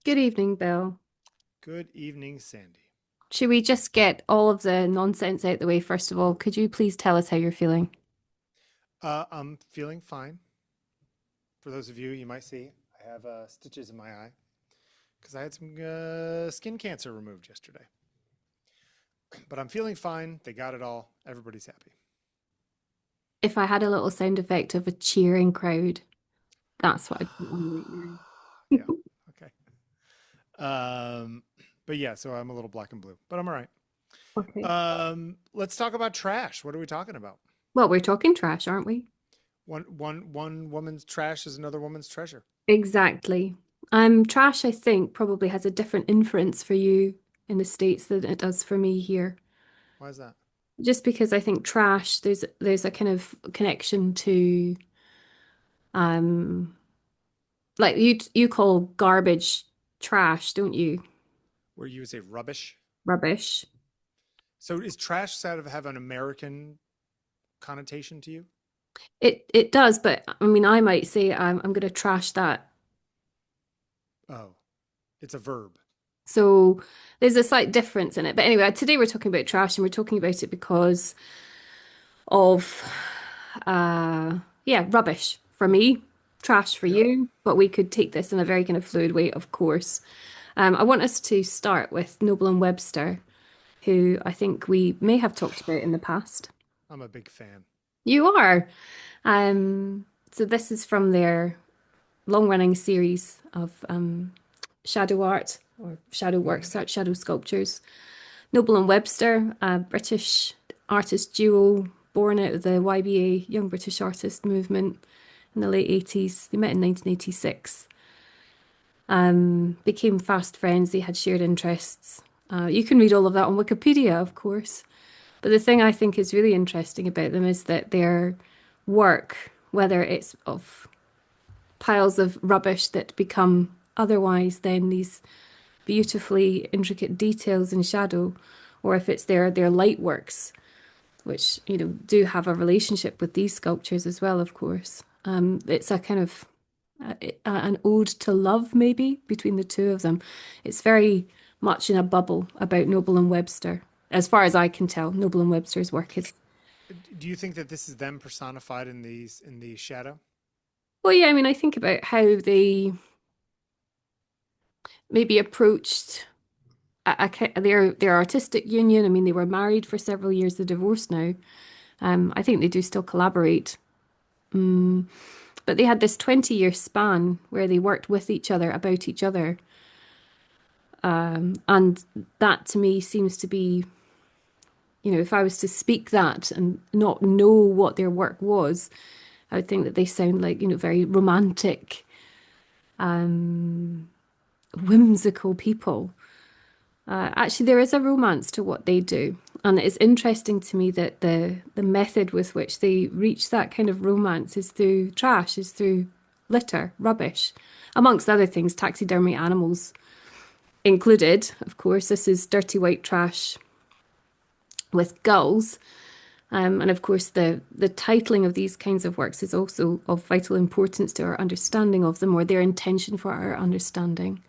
Good evening, Bill. Good evening, Sandy. Should we just get all of the nonsense out the way first of all? Could you please tell us how you're feeling? I'm feeling fine. For those of you, you might see I have stitches in my eye because I had some skin cancer removed yesterday. But I'm feeling fine. They got it all. Everybody's happy. If I had a little sound effect of a cheering crowd, that's what I'd put on right Yeah. now. Okay. Um, but yeah, so I'm a little black and blue, but I'm all right. Okay. Let's talk about trash. What are we talking about? Well, we're talking trash, aren't we? One woman's trash is another woman's treasure. Exactly. Trash, I think, probably has a different inference for you in the States than it does for me here. Why is that? Just because I think trash, there's a kind of connection to um like you call garbage trash, don't you? Where you would say rubbish. Rubbish. So is trash sort of have an American connotation to you? It does, but I mean, I might say I'm going to trash that. Oh, it's a verb. So there's a slight difference in it. But anyway, today we're talking about trash, and we're talking about it because of, uh, yeah, rubbish for me, trash for Yep. you. But we could take this in a very kind of fluid way, of course. I want us to start with Noble and Webster, who I think we may have talked about in the past. I'm a big fan. You are. So this is from their long-running series of shadow art or shadow Hmm. works, shadow sculptures. Noble and Webster, a British artist duo born out of the YBA, Young British Artist movement in the late 80s. They met in 1986, became fast friends. They had shared interests. You can read all of that on Wikipedia, of course. But the thing I think is really interesting about them is that their work, whether it's of piles of rubbish that become otherwise then these beautifully intricate details in shadow, or if it's their light works, which do have a relationship with these sculptures as well, of course. It's a kind of an ode to love, maybe between the two of them. It's very much in a bubble about Noble and Webster, as far as I can tell. Noble and Webster's work is. Do you think that this is them personified in the shadow? Well, yeah, I mean, I think about how they maybe approached their artistic union. I mean, they were married for several years. They're divorced now. I think they do still collaborate. But they had this 20-year span where they worked with each other about each other. And that to me seems to be, if I was to speak that and not know what their work was, I would think that they sound like, very romantic, whimsical people. Actually, there is a romance to what they do. And it's interesting to me that the method with which they reach that kind of romance is through trash, is through litter, rubbish, amongst other things, taxidermy animals included. Of course, this is dirty white trash with gulls. And of course, the titling of these kinds of works is also of vital importance to our understanding of them or their intention for our understanding.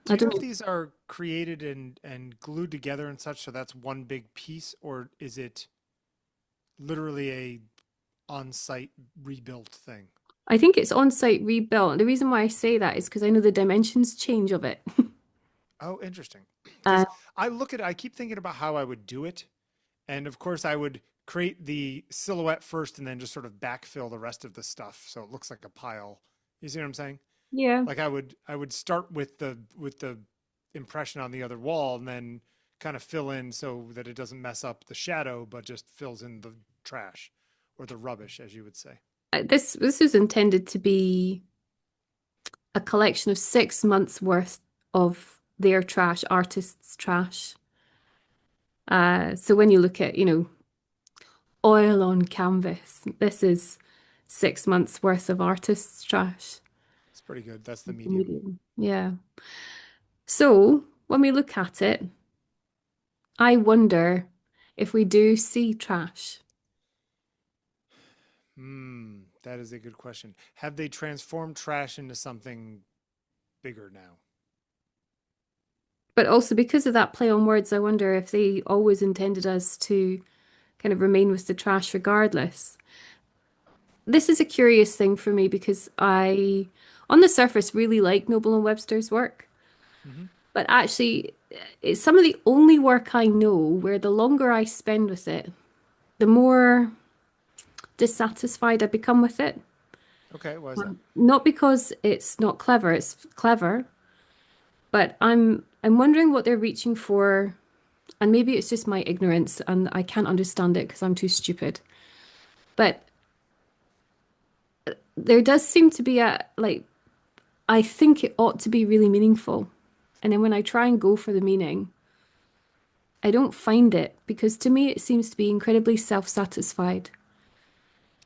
Do I you know if don't. these are created and glued together and such, so that's one big piece, or is it literally a on-site rebuilt thing? I think it's on-site rebuilt. The reason why I say that is because I know the dimensions change of it. Oh, interesting. Uh, Because I keep thinking about how I would do it, and of course I would create the silhouette first and then just sort of backfill the rest of the stuff so it looks like a pile. You see what I'm saying? yeah. Like I would start with the impression on the other wall and then kind of fill in so that it doesn't mess up the shadow, but just fills in the trash or the rubbish, as you would say. This is intended to be a collection of 6 months worth of their trash, artists' trash. So when you look at, oil on canvas, this is 6 months worth of artists' trash. It's pretty good. That's the medium. Medium. Yeah. So when we look at it, I wonder if we do see trash. Hmm, that is a good question. Have they transformed trash into something bigger now. But also because of that play on words, I wonder if they always intended us to kind of remain with the trash regardless. This is a curious thing for me because I, on the surface, really like Noble and Webster's work. Hmm. But actually, it's some of the only work I know where the longer I spend with it, the more dissatisfied I become with it. Okay, why is that? Not because it's not clever, it's clever, but I'm wondering what they're reaching for, and maybe it's just my ignorance and I can't understand it because I'm too stupid. But there does seem to be a like I think it ought to be really meaningful. And then when I try and go for the meaning, I don't find it because to me it seems to be incredibly self-satisfied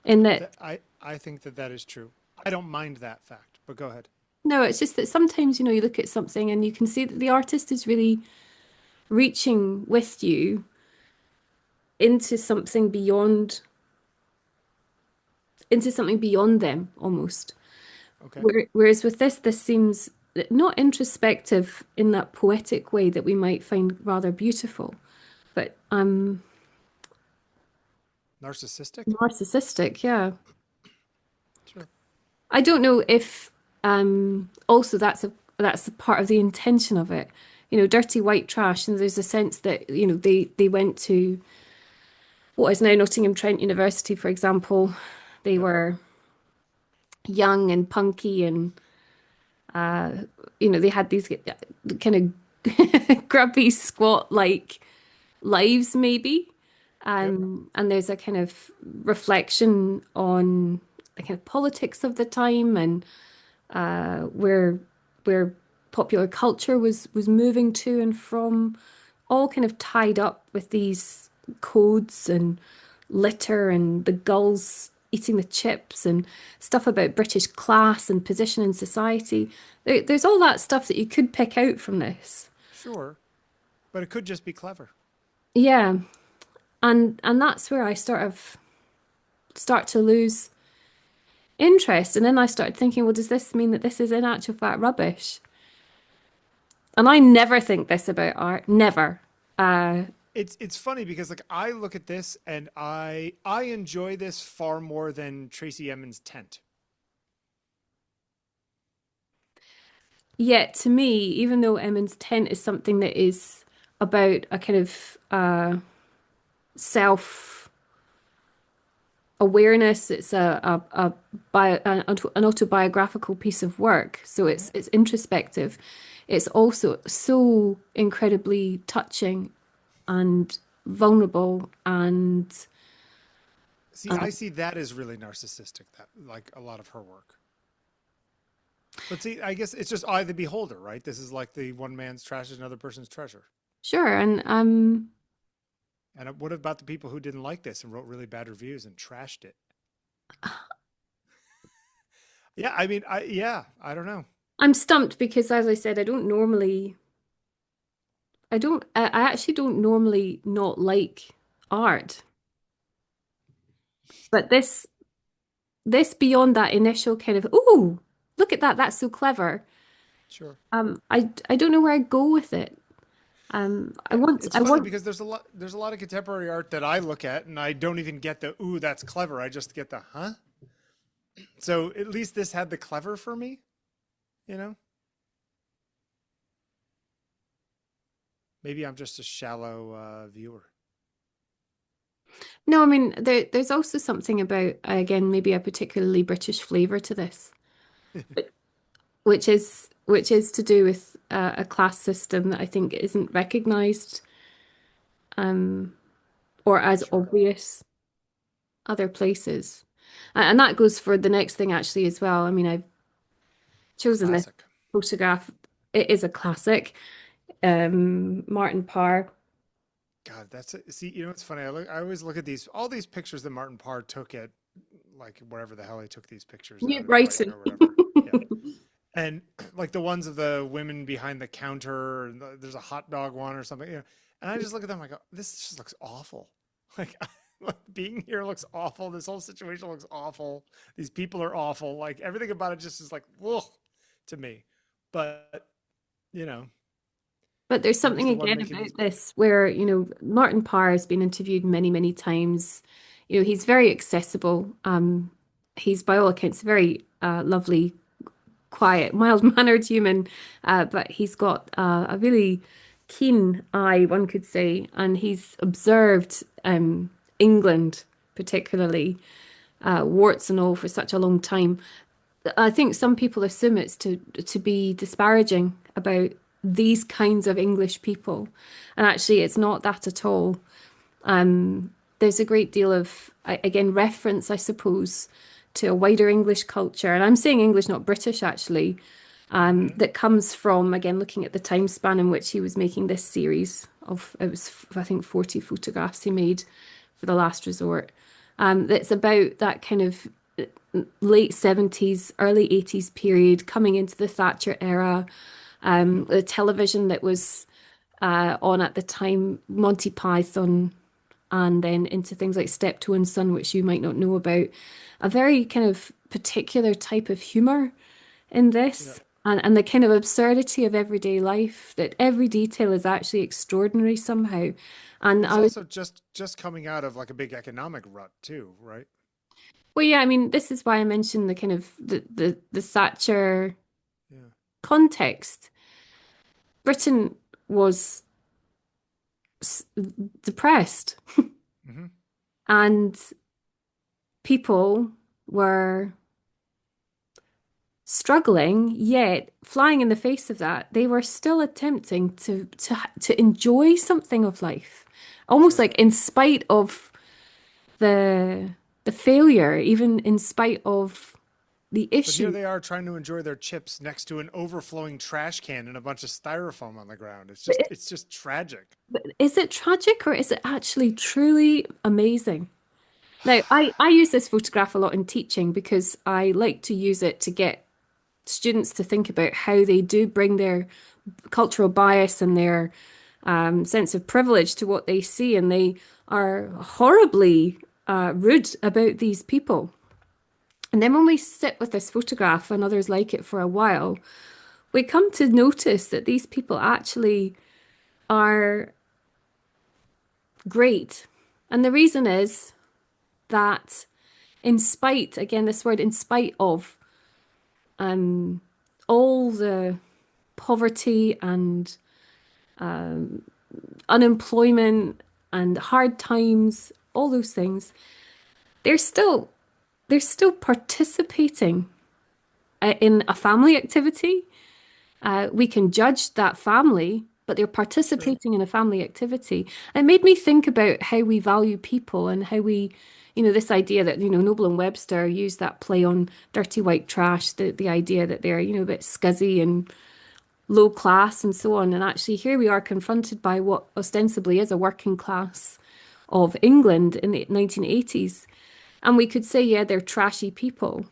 in that I think that that is true. I don't mind that fact, but go ahead. no, it's just that sometimes, you look at something and you can see that the artist is really reaching with you into something beyond them almost. Okay. Whereas with this seems not introspective in that poetic way that we might find rather beautiful, but Narcissistic? narcissistic, yeah. Sure. I don't know if also that's a part of the intention of it. Dirty white trash, and there's a sense that, they went to what is now Nottingham Trent University, for example. They Yep. were young and punky and they had these kind of grubby squat like lives maybe. Yep. And there's a kind of reflection on the kind of politics of the time and where popular culture was moving to and from, all kind of tied up with these codes and litter and the gulls eating the chips and stuff about British class and position in society. There's all that stuff that you could pick out from this. Sure. But it could just be clever. Yeah, and that's where I start to lose interest. And then I started thinking, well, does this mean that this is in actual fact rubbish? And I never think this about art, never. Uh, It's funny because like I look at this and I enjoy this far more than Tracy Emin's Tent. Yet to me, even though Emin's tent is something that is about a kind of self awareness, it's an autobiographical piece of work, so Mhm. it's introspective. It's also so incredibly touching and vulnerable and See, I see that as really narcissistic, that like a lot of her work. But see, I guess it's just eye of the beholder, right? This is like the one man's trash is another person's treasure. sure. And And what about the people who didn't like this and wrote really bad reviews and trashed it? Yeah, I mean, I don't know. I'm stumped because, as I said, I actually don't normally not like art, but this beyond that initial kind of, oh, look at that, that's so clever. Sure. I don't know where I go with it. Yeah, it's I funny want, because there's a lot of contemporary art that I look at and I don't even get the ooh, that's clever. I just get the huh. So at least this had the clever for me, you know? Maybe I'm just a shallow viewer. no, I mean, there's also something about, again, maybe a particularly British flavor to this, which is to do with a class system that I think isn't recognized um, or as Sure. obvious other places. And that goes for the next thing actually as well. I mean, I've chosen this Classic. photograph. It is a classic. Martin Parr. God, see, it's funny. I always look at all these pictures that Martin Parr took at like wherever the hell he took these pictures New at, at Brighton Brighton. or whatever. Yeah. And like the ones of the women behind the counter, and there's a hot dog one or something, And I just look at them like, this just looks awful. Like, like being here looks awful. This whole situation looks awful. These people are awful. Like everything about it just is like, ugh, to me. but you know, But there's maybe he's something the one again making about these movies. this where, Martin Parr has been interviewed many, many times. He's very accessible. He's by all accounts a very lovely, quiet, mild-mannered human, but he's got a really keen eye, one could say, and he's observed England particularly, warts and all, for such a long time. I think some people assume it's to be disparaging about these kinds of English people, and actually, it's not that at all. There's a great deal of, again, reference, I suppose, to a wider English culture, and I'm saying English, not British, actually, Hmm. that comes from, again, looking at the time span in which he was making this series of, it was, I think, 40 photographs he made for The Last Resort. That's about that kind of late 70s, early 80s period, coming into the Thatcher era, Hmm. the television that was on at the time, Monty Python, and then into things like Steptoe and Son, which you might not know about. A very kind of particular type of humor in Yeah. this, and the kind of absurdity of everyday life, that every detail is actually extraordinary somehow. And Well, he's I was, also just coming out of like a big economic rut too, right? well, yeah, I mean, this is why I mentioned the kind of the Thatcher Yeah. context. Britain was s- depressed, Hmm. and people were struggling, yet flying in the face of that, they were still attempting to enjoy something of life, almost Sure. like in spite of the the failure, even in spite of the But here issue. they are trying to enjoy their chips next to an overflowing trash can and a bunch of styrofoam on the ground. It's just tragic. Is it tragic or is it actually truly amazing? Now, I use this photograph a lot in teaching because I like to use it to get students to think about how they do bring their cultural bias and their sense of privilege to what they see, and they are horribly rude about these people. And then when we sit with this photograph and others like it for a while, we come to notice that these people actually are great. And the reason is that, in spite, again, this word, in spite of um, all the poverty and unemployment and hard times, all those things, they're still they're still participating in a family activity. We can judge that family, but they're Sure. participating in a family activity. It made me think about how we value people and how we, this idea that, Noble and Webster use that play on dirty white trash, the idea that they're, a bit scuzzy and low class and so on. And actually, here we are confronted by what ostensibly is a working class of England in the 1980s. And we could say, yeah, they're trashy people.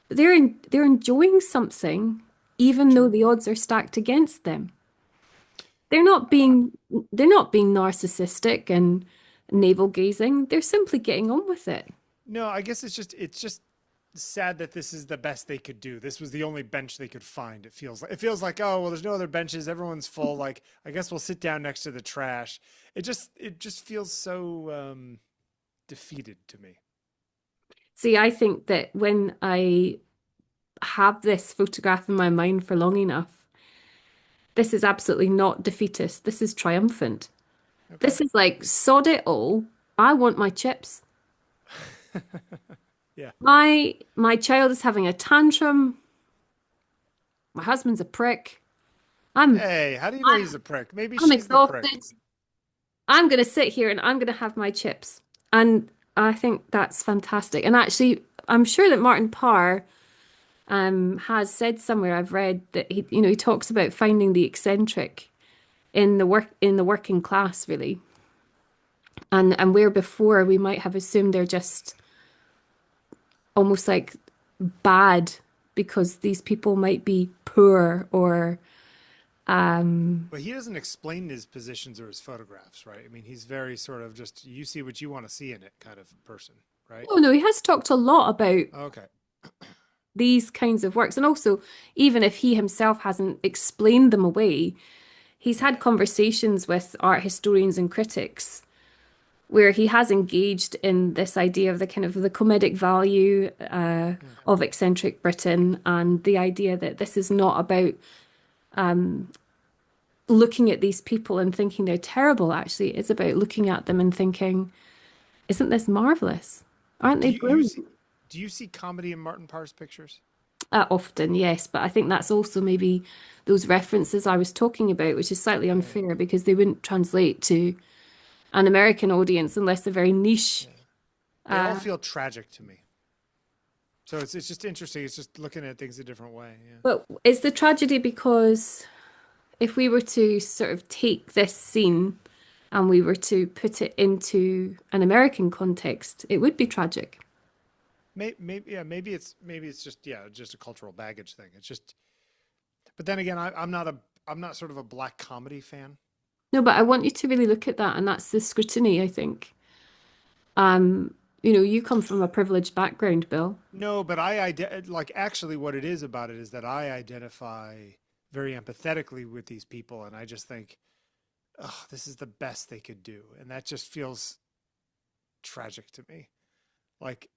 But they're enjoying something, even though Sure. the odds are stacked against them. They're not being they're not being narcissistic and navel gazing. They're simply getting on with it. No, I guess it's just sad that this is the best they could do. This was the only bench they could find. It feels like, oh well, there's no other benches. Everyone's full. Like I guess we'll sit down next to the trash. It just feels so defeated to me. See, I think that when I have this photograph in my mind for long enough, this is absolutely not defeatist. This is triumphant. Okay. This is like, sod it all. I want my chips. Yeah. My child is having a tantrum. My husband's a prick. I'm Hey, how do you know I'm he's a prick? Maybe I'm she's the prick. exhausted. I'm going to sit here and I'm going to have my chips. And I think that's fantastic. And actually, I'm sure that Martin Parr has said somewhere I've read that he talks about finding the eccentric in the working class, really. And where before we might have assumed they're just almost like bad because these people might be poor or But he doesn't explain his positions or his photographs, right? I mean, he's very sort of just you see what you want to see in it kind of person, right? oh no, he has talked a lot about Okay. these kinds of works. And also, even if he himself hasn't explained them away, he's had conversations with art historians and critics where he has engaged in this idea of the kind of the comedic value Yeah. of eccentric Britain and the idea that this is not about looking at these people and thinking they're terrible, actually. It's about looking at them and thinking, isn't this marvelous? Aren't Do they you see brilliant? do you see comedy in Martin Parr's pictures? Often, yes, but I think that's also maybe those references I was talking about, which is slightly Yeah, yeah, unfair because they wouldn't translate to an American audience unless they're very niche. yeah. They all Uh, feel tragic to me. So it's just interesting. It's just looking at things a different way. Yeah. but is the tragedy because if we were to sort of take this scene and we were to put it into an American context, it would be tragic. Maybe yeah, maybe it's just yeah, just a cultural baggage thing. It's just but then again, I'm not sort of a black comedy fan. No, but I want you to really look at that, and that's the scrutiny, I think. Um, you come from a privileged background, Bill. No, but like actually what it is about it is that I identify very empathetically with these people and I just think, oh, this is the best they could do. And that just feels tragic to me. Like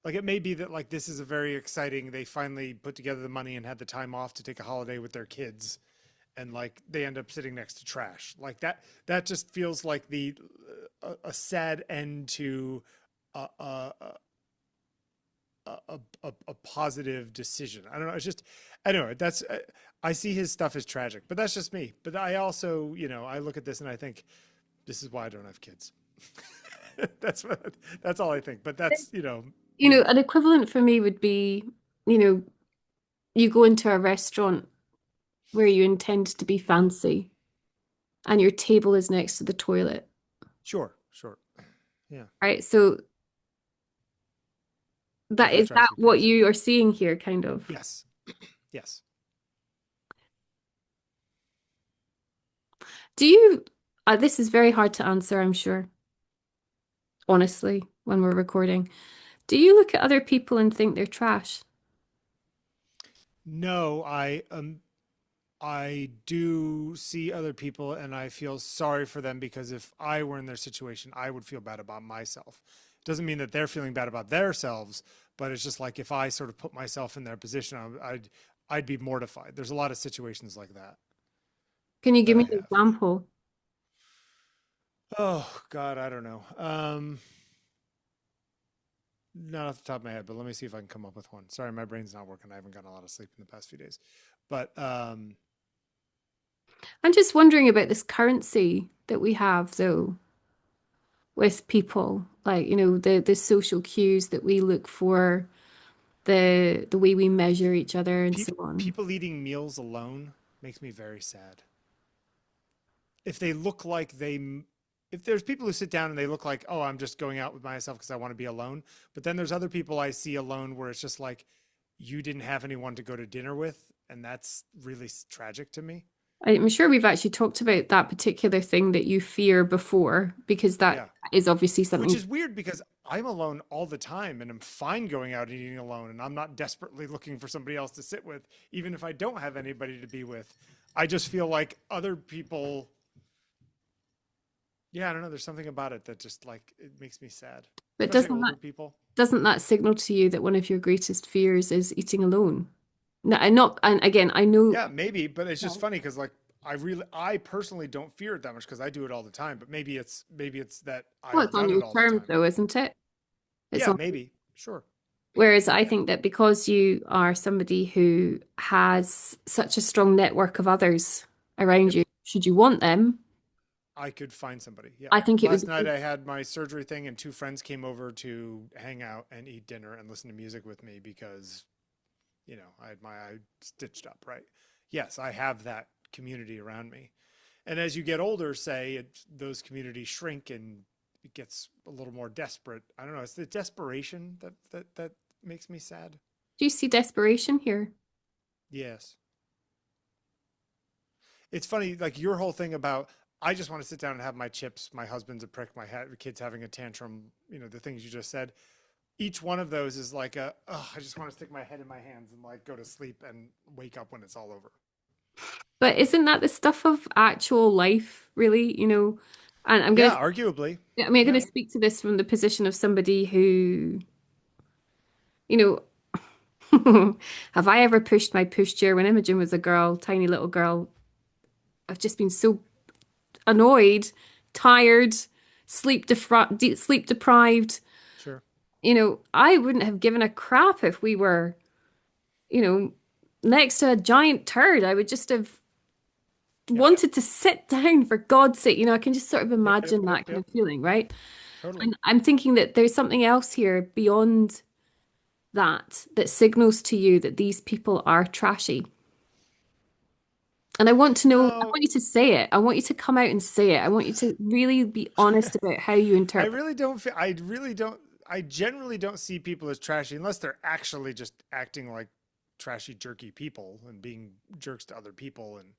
like it may be that like this is a very exciting they finally put together the money and had the time off to take a holiday with their kids and like they end up sitting next to trash. Like that just feels like the a sad end to a, a, a positive decision. I don't know. It's just, I don't know. That's, I see his stuff as tragic, but that's just me. But I also, you know, I look at this and I think, this is why I don't have kids. that's what, that's all I think. But that's, you know, me. An equivalent for me would be, you know, you go into a restaurant where you intend to be fancy and your table is next to the toilet, Sure, sure. Yeah. right? So Yeah, that that is that drives me what crazy. you are seeing here, kind of. Yes. Yes. Do you, this is very hard to answer, I'm sure, honestly, when we're recording. Do you look at other people and think they're trash? No, I do see other people and I feel sorry for them because if I were in their situation, I would feel bad about myself. Doesn't mean that they're feeling bad about themselves, but it's just like if I sort of put myself in their position, I'd be mortified. There's a lot of situations like that Can you give that I me an have. example? Oh God, I don't know. Not off the top of my head, but let me see if I can come up with one. Sorry, my brain's not working. I haven't gotten a lot of sleep in the past few days, but I'm just wondering about this currency that we have, though, with people, like, the social cues that we look for, the way we measure each other and pe- so on. people eating meals alone makes me very sad. If they look like if there's people who sit down and they look like, oh, I'm just going out with myself because I want to be alone, but then there's other people I see alone where it's just like you didn't have anyone to go to dinner with, and that's really tragic to me. I'm sure we've actually talked about that particular thing that you fear before, because that Yeah, is obviously which something. is weird because I'm alone all the time and I'm fine going out and eating alone, and I'm not desperately looking for somebody else to sit with, even if I don't have anybody to be with. I just feel like other people. Yeah, I don't know. There's something about it that just like it makes me sad, But especially doesn't that older people. doesn't that signal to you that one of your greatest fears is eating alone? No, and not, and again, I know. Yeah, maybe, but it's just funny because like I personally don't fear it that much because I do it all the time. But maybe it's that Well, I've it's on done it your all the terms, time. though, isn't it? It's Yeah, on. maybe. Sure. Whereas I think that because you are somebody who has such a strong network of others around Yep. you, should you want them, I could find somebody. Yeah. I think it Last would night be. I had my surgery thing and two friends came over to hang out and eat dinner and listen to music with me because, you know, I had my eye stitched up, right? Yes, I have that community around me. And as you get older, say those communities shrink and it gets a little more desperate. I don't know. It's the desperation that makes me sad. Do you see desperation here? Yes. It's funny, like your whole thing about I just want to sit down and have my chips. My husband's a prick. My kids having a tantrum. You know the things you just said. each one of those is like I just want to stick my head in my hands and like go to sleep and wake up when it's all over. But isn't that the stuff of actual life, really? And I'm Yeah, arguably. I'm Yeah, going to speak to this from the position of somebody who, you know, have I ever pushed my pushchair when Imogen was a girl, tiny little girl? I've just been so annoyed, tired, sleep deprived. sure. I wouldn't have given a crap if we were, you know, next to a giant turd. I would just have Yeah. wanted to sit down for God's sake. I can just sort of Yep, yep, imagine yep, that kind yep. of feeling, right? Totally. And I'm thinking that there's something else here beyond that signals to you that these people are trashy. And I want to know, I No, want you to say it. I want you to come out and say it. I want you to really be honest about how you I interpret. really don't feel, I really don't, I generally don't see people as trashy unless they're actually just acting like trashy, jerky people and being jerks to other people. And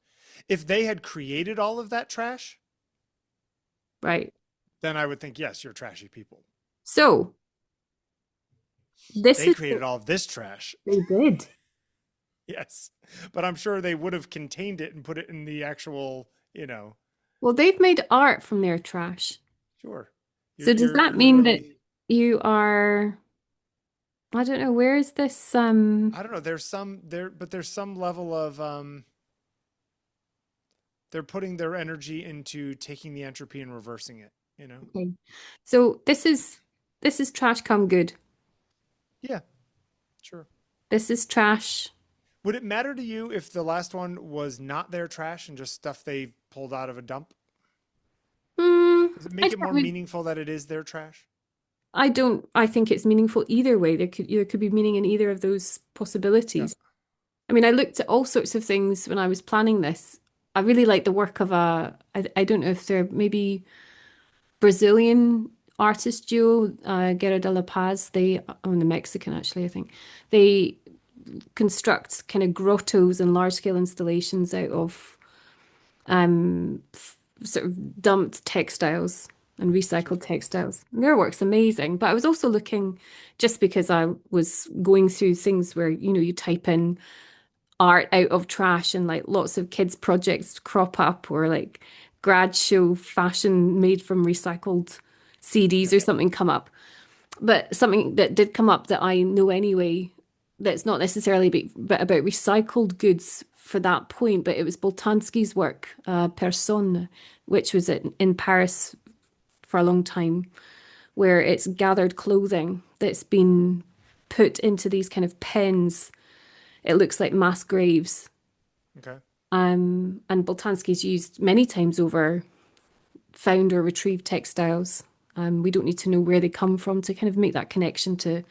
if they had created all of that trash, Right. then I would think, yes, you're trashy people. So this They is created all of this trash. they did. Yes. But I'm sure they would have contained it and put it in the actual, Well, they've made art from their trash. sure. So does that You're mean that really, you are, I don't know, where is this I don't know. But there's some level of, they're putting their energy into taking the entropy and reversing it. okay. So this is trash come good. Yeah, sure. This is trash. Would it matter to you if the last one was not their trash and just stuff they pulled out of a dump? Hmm, Does it I make it more don't meaningful that it is their trash? I think it's meaningful either way. There could be meaning in either of those Yeah. possibilities. I mean, I looked at all sorts of things when I was planning this. I really like the work of I don't know if they're maybe Brazilian artist duo, Guerra de la Paz. The Mexican actually, I think. They construct kind of grottos and large scale installations out of sort of dumped textiles and Sure. recycled textiles. Their work's amazing. But I was also looking just because I was going through things where, you type in art out of trash and like lots of kids' projects crop up or like grad show fashion made from recycled CDs Yep. or something come up. But something that did come up that I know anyway, that's not necessarily but about recycled goods for that point, but it was Boltanski's work, Personne, which was in Paris for a long time, where it's gathered clothing that's been put into these kind of pens. It looks like mass graves. Okay. And Boltanski's used many times over found or retrieved textiles. We don't need to know where they come from to kind of make that connection to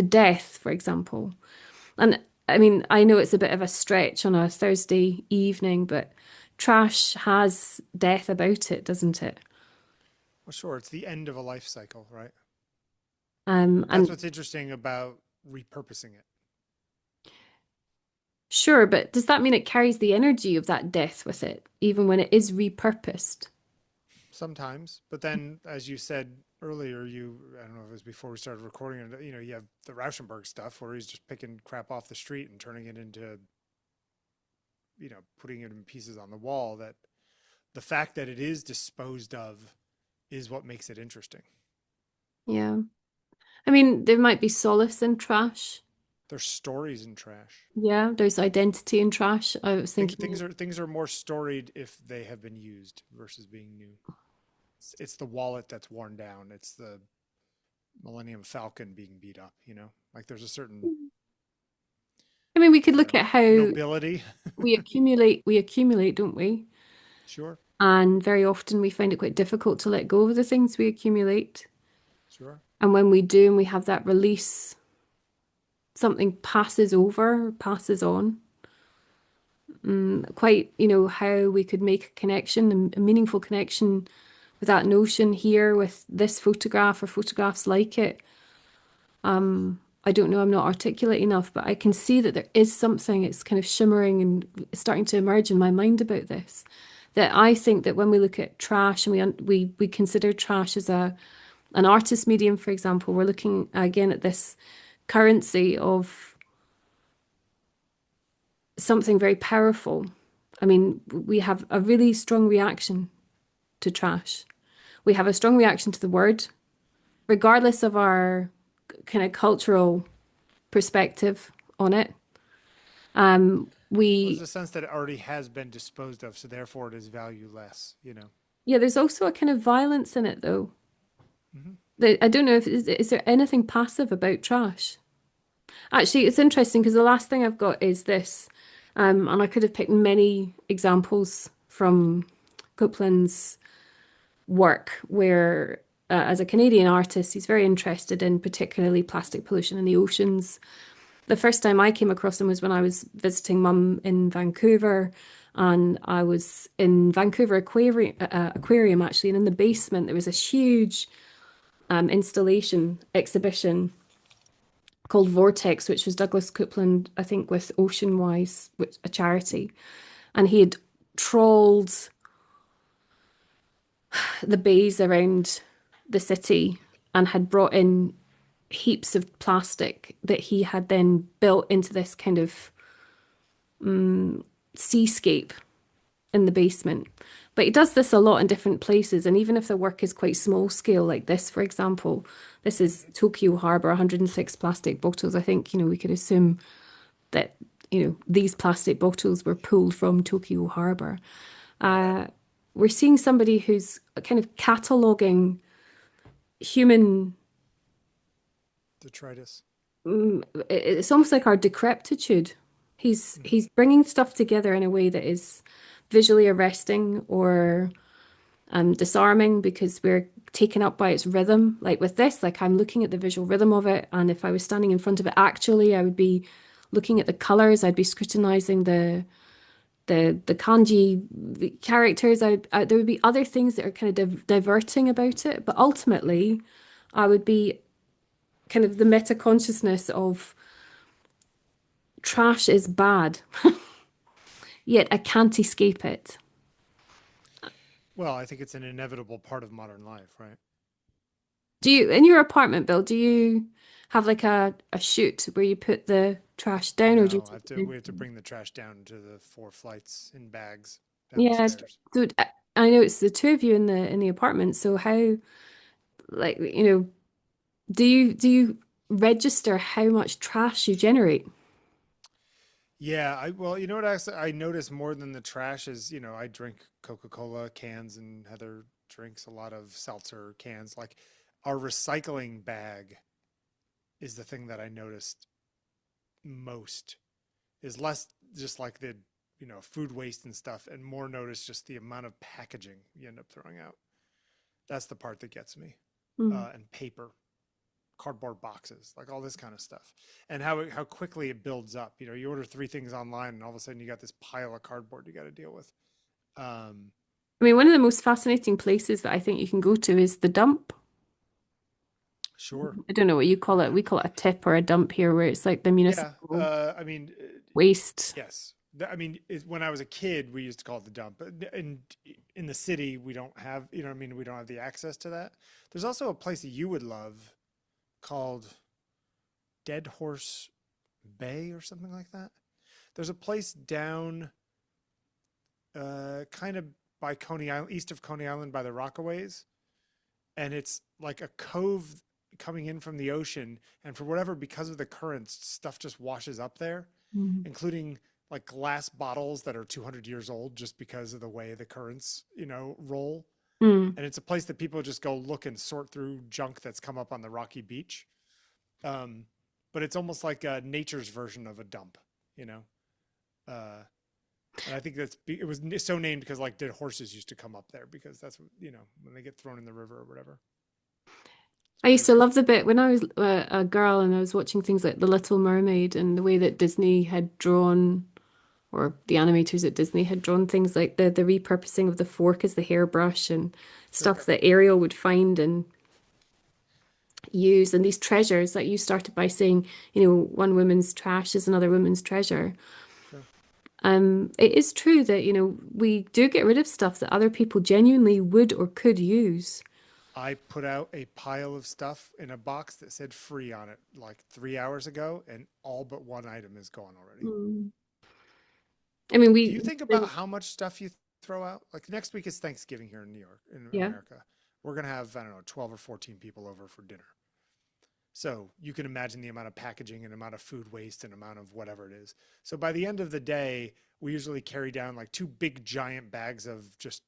death, for example. And I mean, I know it's a bit of a stretch on a Thursday evening, but trash has death about it, doesn't it? Well, sure. It's the end of a life cycle, right? That's And what's interesting about repurposing it. sure, but does that mean it carries the energy of that death with it, even when it is repurposed? Sometimes, but then, as you said earlier, I don't know if it was before we started recording it, you have the Rauschenberg stuff where he's just picking crap off the street and turning it into, putting it in pieces on the wall. That the fact that it is disposed of is what makes it interesting. Yeah. I mean, there might be solace in trash. There's stories in trash. Yeah, there's identity in trash. I was Think thinking, things are more storied if they have been used versus being new. It's the wallet that's worn down. It's the Millennium Falcon being beat up. Like there's a certain, I mean, we could I don't look know, at how nobility. we accumulate, don't we? Sure, And very often we find it quite difficult to let go of the things we accumulate. sure. And when we do and we have that release, something passes over, passes on. Quite, how we could make a connection, a meaningful connection with that notion here with this photograph or photographs like it. I don't know, I'm not articulate enough, but I can see that there is something, it's kind of shimmering and starting to emerge in my mind about this. That I think that when we look at trash and we consider trash as an artist medium, for example, we're looking again at this currency of something very powerful. I mean, we have a really strong reaction to trash. We have a strong reaction to the word, regardless of our kind of cultural perspective on it. Well, there's We, a sense that it already has been disposed of, so therefore it is valueless, you know. yeah, there's also a kind of violence in it, though. Hmm. I don't know if is there anything passive about trash? Actually, it's interesting because the last thing I've got is this, and I could have picked many examples from Coupland's work where, as a Canadian artist, he's very interested in particularly plastic pollution in the oceans. The first time I came across him was when I was visiting mum in Vancouver, and I was in Vancouver Aquarium actually, and in the basement there was this huge installation exhibition called Vortex, which was Douglas Coupland, I think, with Ocean Wise, which a charity, and he had trawled the bays around the city and had brought in heaps of plastic that he had then built into this kind of seascape in the basement. But he does this a lot in different places. And even if the work is quite small scale, like this, for example, this is Tokyo Harbour, 106 plastic bottles. I think, we could assume that, these plastic bottles were pulled from Tokyo Harbour. Right. We're seeing somebody who's kind of cataloguing human, Detritus. it's almost like our decrepitude. He's Hmm. bringing stuff together in a way that is visually arresting or disarming because we're taken up by its rhythm. Like with this, like I'm looking at the visual rhythm of it, and if I was standing in front of it actually, I would be looking at the colors. I'd be scrutinizing the kanji characters. There would be other things that are kind of diverting about it, but ultimately, I would be kind of the meta consciousness of trash is bad, yet I can't escape it. Well, I think it's an inevitable part of modern life, right? Do you, in your apartment, Bill, do you have like a chute where you put the trash down or do you No, I take have to. it We have to down? bring the trash down to the 4 flights in bags down the Yeah, stairs. so I know it's the two of you in the apartment, so how like do you register how much trash you generate? Yeah, I well, you know what I notice more than the trash is, I drink Coca-Cola cans and Heather drinks a lot of seltzer cans. Like our recycling bag is the thing that I noticed most. Is less just like the, food waste and stuff, and more notice just the amount of packaging you end up throwing out. That's the part that gets me. Hmm. And paper, cardboard boxes, like all this kind of stuff, and how quickly it builds up. You order 3 things online, and all of a sudden you got this pile of cardboard you got to deal with. Um, I mean, one of the most fascinating places that I think you can go to is the dump. sure. I don't know what you call it. We call it a tip or a dump here, where it's like the Yeah. municipal I mean, waste. yes. I mean, when I was a kid, we used to call it the dump. But in the city, we don't have, what I mean, we don't have the access to that. There's also a place that you would love called Dead Horse Bay or something like that. There's a place down kind of by Coney Island, east of Coney Island by the Rockaways, and it's like a cove coming in from the ocean, and for whatever, because of the currents, stuff just washes up there, Mm. including like glass bottles that are 200 years old just because of the way the currents, roll. Mm. And it's a place that people just go look and sort through junk that's come up on the rocky beach. Um, but it's almost like nature's version of a dump, you know. Uh, and I think it was so named because like dead horses used to come up there because that's what, when they get thrown in the river or whatever. It's I used pretty to cool. love the bit when I was a girl and I was watching things like The Little Mermaid and the way that Disney had drawn, or the animators at Disney had drawn things like the repurposing of the fork as the hairbrush and Sure. stuff that Ariel would find and use, and these treasures that you started by saying, one woman's trash is another woman's treasure. Sure. It is true that, we do get rid of stuff that other people genuinely would or could use. I put out a pile of stuff in a box that said free on it like 3 hours ago, and all but one item is gone already. Mm. I mean, Do you think about how much stuff you throw out? Like next week is Thanksgiving here in New York, in yeah, America. We're going to have, I don't know, 12 or 14 people over for dinner. So you can imagine the amount of packaging and amount of food waste and amount of whatever it is. So by the end of the day, we usually carry down like two big giant bags of just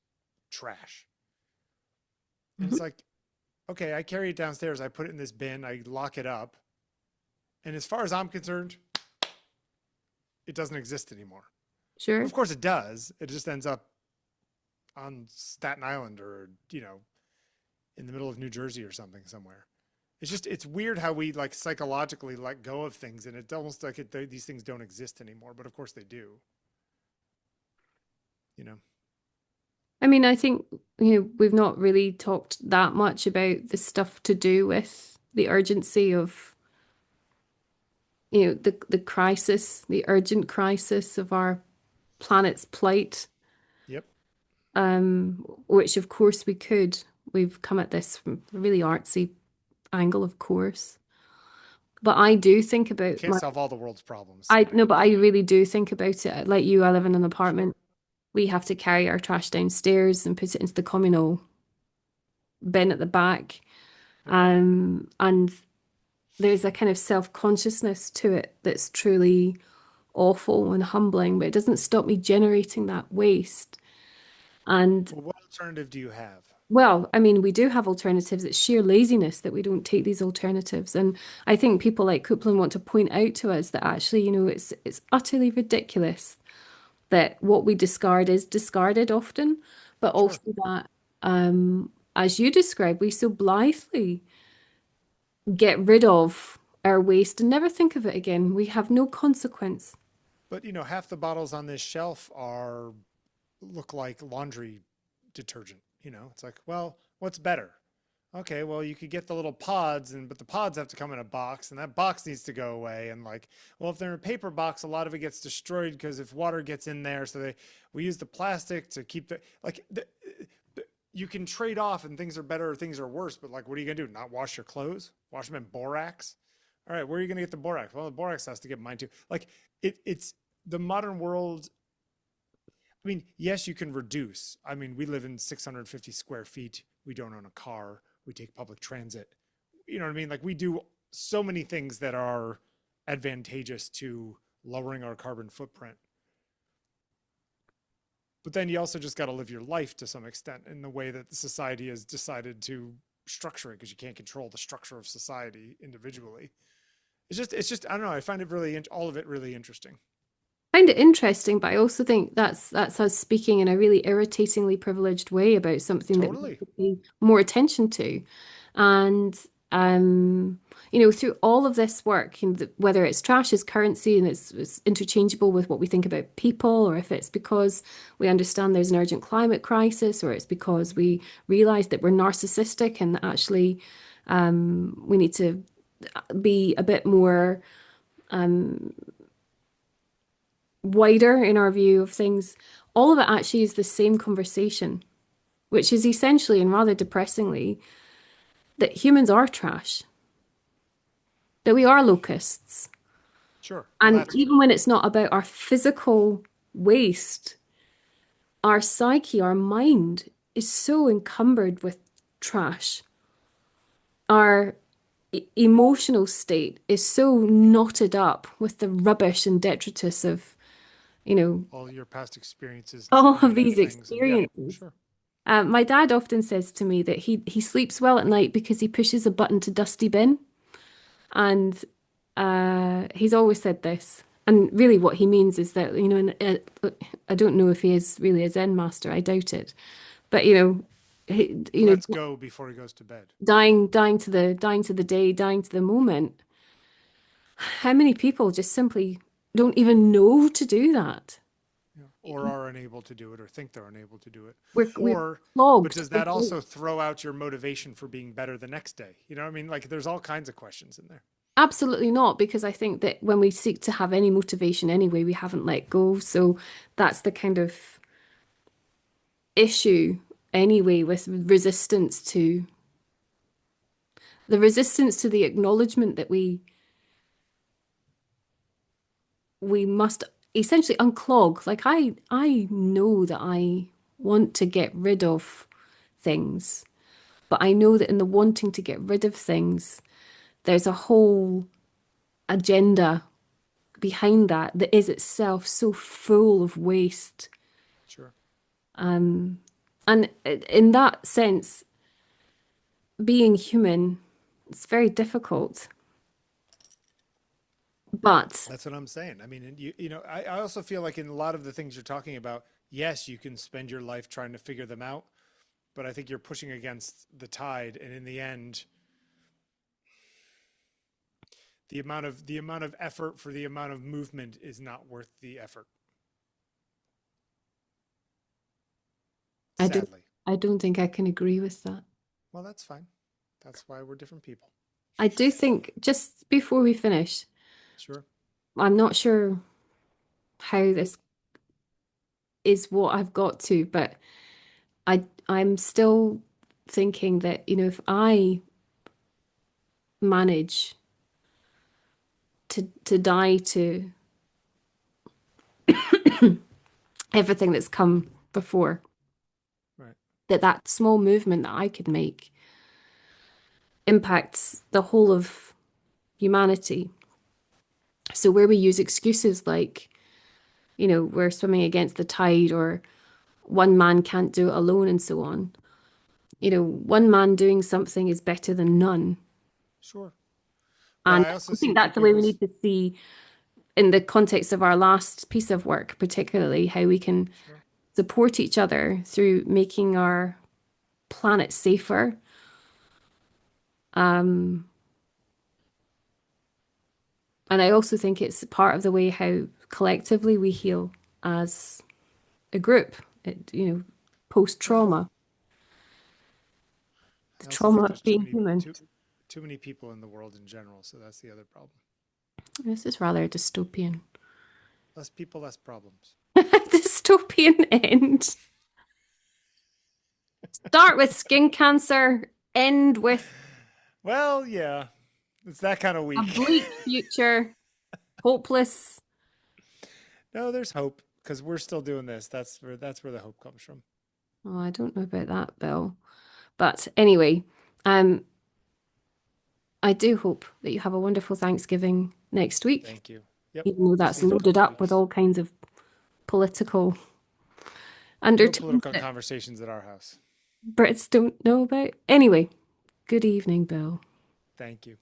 trash. And mhm, it's like, okay, I carry it downstairs. I put it in this bin. I lock it up. And as far as I'm concerned, it doesn't exist anymore. sure. Of course it does. It just ends up on Staten Island or, in the middle of New Jersey or something somewhere. It's weird how we like psychologically let go of things, and it's almost like these things don't exist anymore, but of course they do, you know. I mean, I think, we've not really talked that much about the stuff to do with the urgency of, the crisis, the urgent crisis of our planet's plight, Yep. which of course we could. We've come at this from a really artsy angle, of course. But I do think You about can't my, solve all the world's problems, I Sandi. no, but I really do think about it. Like you, I live in an Sure. apartment. We have to carry our trash downstairs and put it into the communal bin at the back. Yep. And there's a kind of self-consciousness to it that's truly awful and humbling, but it doesn't stop me generating that waste. And Well, what alternative do you have? well, I mean, we do have alternatives. It's sheer laziness that we don't take these alternatives. And I think people like Coupland want to point out to us that actually, it's utterly ridiculous that what we discard is discarded often, but Sure. also that, as you described, we so blithely get rid of our waste and never think of it again. We have no consequence. But half the bottles on this shelf are look like laundry detergent. It's like, well, what's better? Okay, well, you could get the little pods, but the pods have to come in a box, and that box needs to go away. And like, well, if they're in a paper box, a lot of it gets destroyed because if water gets in there, so we use the plastic to keep you can trade off, and things are better or things are worse. But like, what are you gonna do? Not wash your clothes? Wash them in borax? All right, where are you gonna get the borax? Well, the borax has to get mine too. Like, it's the modern world. I mean, yes, you can reduce. I mean, we live in 650 square feet. We don't own a car. We take public transit. You know what I mean? Like we do so many things that are advantageous to lowering our carbon footprint. But then you also just got to live your life to some extent in the way that the society has decided to structure it, because you can't control the structure of society individually. It's just I don't know. I find it really all of it really interesting. Find it interesting, but I also think that's us speaking in a really irritatingly privileged way about something that we Totally. should pay more attention to. And through all of this work, whether it's trash as currency and it's interchangeable with what we think about people, or if it's because we understand there's an urgent climate crisis, or it's because we realize that we're narcissistic and that actually we need to be a bit more wider in our view of things, all of it actually is the same conversation, which is essentially and rather depressingly that humans are trash, that we are locusts. Sure. Well, And that's even when it's not about our physical waste, our psyche, our mind is so encumbered with trash. Our emotional state is so knotted up with the rubbish and detritus of, you know, all your past experiences and all of negative these things, and yeah, experiences. sure. My dad often says to me that he sleeps well at night because he pushes a button to dusty bin, and he's always said this. And really, what he means is that I don't know if he is really a Zen master. I doubt it, but He lets go before he goes to bed. dying to the day, dying to the moment. How many people just simply don't even know to do that? Yeah. Or are unable to do it, or think they're unable to do it. We're Or, but clogged does with that waste. also throw out your motivation for being better the next day? You know what I mean? Like there's all kinds of questions in there. Absolutely not, because I think that when we seek to have any motivation anyway, we haven't let go. So that's the kind of issue anyway with resistance to. the resistance to the acknowledgement that we must essentially unclog. Like I know that I want to get rid of things, but I know that in the wanting to get rid of things, there's a whole agenda behind that that is itself so full of waste. Sure. Um, and in that sense, being human, it's very difficult. But That's what I'm saying. I mean, and I also feel like in a lot of the things you're talking about, yes, you can spend your life trying to figure them out, but I think you're pushing against the tide, and in the end, the amount of effort for the amount of movement is not worth the effort. I don't Sadly. I don't think I can agree with that. Well, that's fine. That's why we're different people. I do think just before we finish, Sure. I'm not sure how this is what I've got to, but I'm still thinking that, if I manage to die to everything that's come before, Right. that small movement that I could make impacts the whole of humanity. So where we use excuses like, we're swimming against the tide or one man can't do it alone and so on. One man doing something is better than none. Sure. But And I also I see think that's the way we people's need to see, in the context of our last piece of work, particularly, how we can sure. support each other through making our planet safer. Um, and I also think it's part of the way how collectively we heal as a group, Yeah. post-trauma, the I also trauma think of there's too being many human. too many people in the world in general, so that's the other problem. This is rather a dystopian. Less people, less problems. Dystopian end. Start with skin cancer, end with Well, yeah, it's that kind of a week. bleak future, hopeless. No, there's hope because we're still doing this. That's where the hope comes from. Oh, I don't know about that, Bill. But anyway, um, I do hope that you have a wonderful Thanksgiving next week, Thank you. Yep, even though we'll that's see in a loaded couple up with weeks. all kinds of political No undertones political that conversations at our house. Brits don't know about. Anyway, good evening, Bill. Thank you.